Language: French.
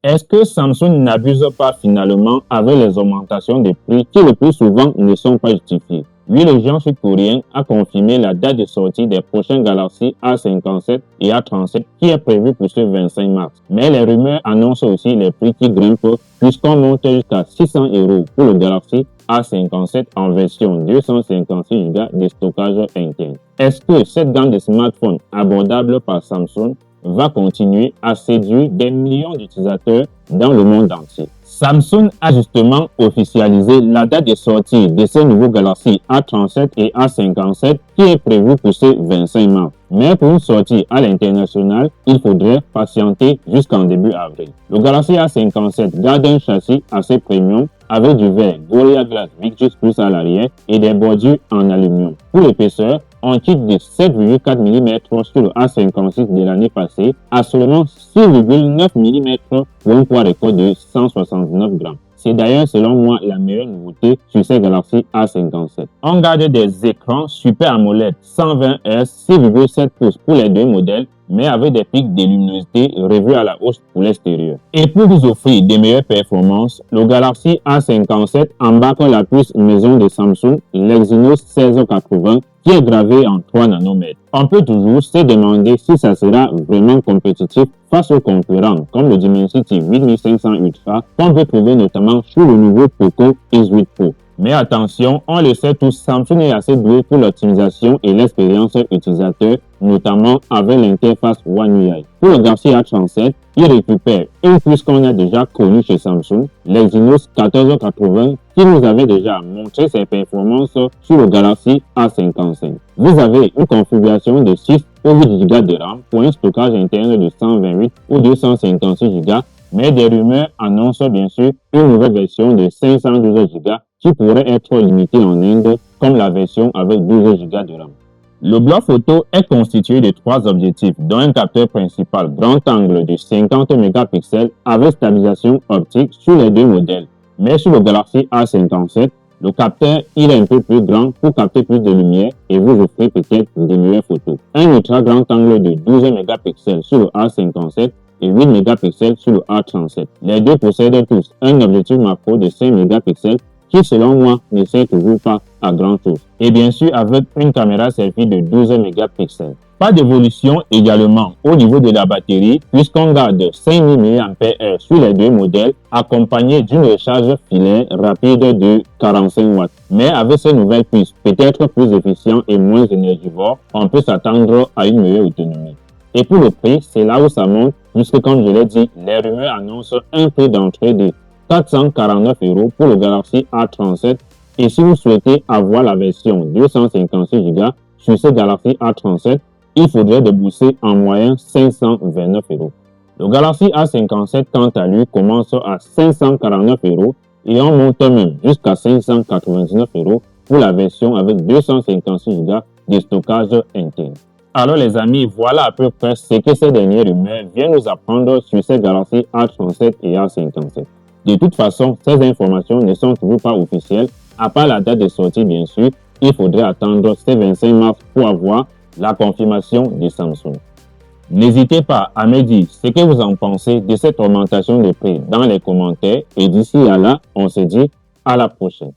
Est-ce que Samsung n'abuse pas finalement avec les augmentations des prix qui le plus souvent ne sont pas justifiées? Oui, le géant sud-coréen a confirmé la date de sortie des prochains Galaxy A57 et A37 qui est prévue pour ce 25 mars. Mais les rumeurs annoncent aussi les prix qui grimpent puisqu'on monte jusqu'à 600 € pour le Galaxy A57 en version 256 Go de stockage interne. Est-ce que cette gamme de smartphones abordables par Samsung va continuer à séduire des millions d'utilisateurs dans le monde entier? Samsung a justement officialisé la date de sortie de ce nouveau Galaxy A37 et A57 qui est prévue pour ce 25 mars. Mais pour une sortie à l'international, il faudrait patienter jusqu'en début avril. Le Galaxy A57 garde un châssis assez premium avec du verre Gorilla Glass Victus Plus à l'arrière et des bordures en aluminium. Pour l'épaisseur, on quitte de 7,4 mm sur le A56 de l'année passée à seulement 6,9 mm pour un poids record de 179 grammes. C'est d'ailleurs selon moi la meilleure nouveauté sur ces Galaxy A57. On garde des écrans Super AMOLED 120 Hz 6,7 pouces pour les deux modèles, mais avec des pics de luminosité revus à la hausse pour l'extérieur. Et pour vous offrir des meilleures performances, le Galaxy A57 embarque la puce maison de Samsung, l'Exynos 1680, qui est gravé en 3 nanomètres. On peut toujours se demander si ça sera vraiment compétitif face aux concurrents comme le Dimensity 8500 Ultra qu'on peut trouver notamment sur le nouveau Poco X8 Pro. Mais attention, on le sait tous, Samsung est assez doué pour l'optimisation et l'expérience utilisateur, notamment avec l'interface One UI. Pour le Galaxy A37, il récupère une puce qu'on a déjà connue chez Samsung, l'Exynos 1480, qui nous avait déjà montré ses performances sur le Galaxy A55. Vous avez une configuration de 6 ou 8 Go de RAM pour un stockage interne de 128 ou 256 Go, mais des rumeurs annoncent bien sûr une nouvelle version de 512 Go qui pourrait être limitée en Inde comme la version avec 12 Go de RAM. Le bloc photo est constitué de 3 objectifs, dont un capteur principal grand angle de 50 mégapixels avec stabilisation optique sur les deux modèles. Mais sur le Galaxy A57, le capteur il est un peu plus grand pour capter plus de lumière et vous offrir peut-être des meilleures photos. Un ultra grand angle de 12 mégapixels sur le A57 et 8 mégapixels sur le A37. Les deux possèdent tous un objectif macro de 5 mégapixels qui selon moi ne sert toujours pas à grand chose. Et bien sûr avec une caméra selfie de 12 mégapixels. Pas d'évolution également au niveau de la batterie puisqu'on garde 5000 mAh sur les deux modèles accompagné d'une recharge filaire rapide de 45 watts. Mais avec ces nouvelles puces peut-être plus efficient et moins énergivore, on peut s'attendre à une meilleure autonomie. Et pour le prix, c'est là où ça monte puisque comme je l'ai dit, les rumeurs annoncent un prix d'entrée de 449 € pour le Galaxy A37 et si vous souhaitez avoir la version 256 Go sur ce Galaxy A37, il faudrait débourser en moyenne 529 €. Le Galaxy A57 quant à lui commence à 549 € et on monte même jusqu'à 599 € pour la version avec 256 Go de stockage interne. Alors les amis, voilà à peu près ce que ces dernières rumeurs viennent nous apprendre sur ces Galaxy A37 et A57. De toute façon, ces informations ne sont toujours pas officielles, à part la date de sortie bien sûr, il faudrait attendre ce 25 mars pour avoir la confirmation de Samsung. N'hésitez pas à me dire ce que vous en pensez de cette augmentation de prix dans les commentaires et d'ici à là, on se dit à la prochaine.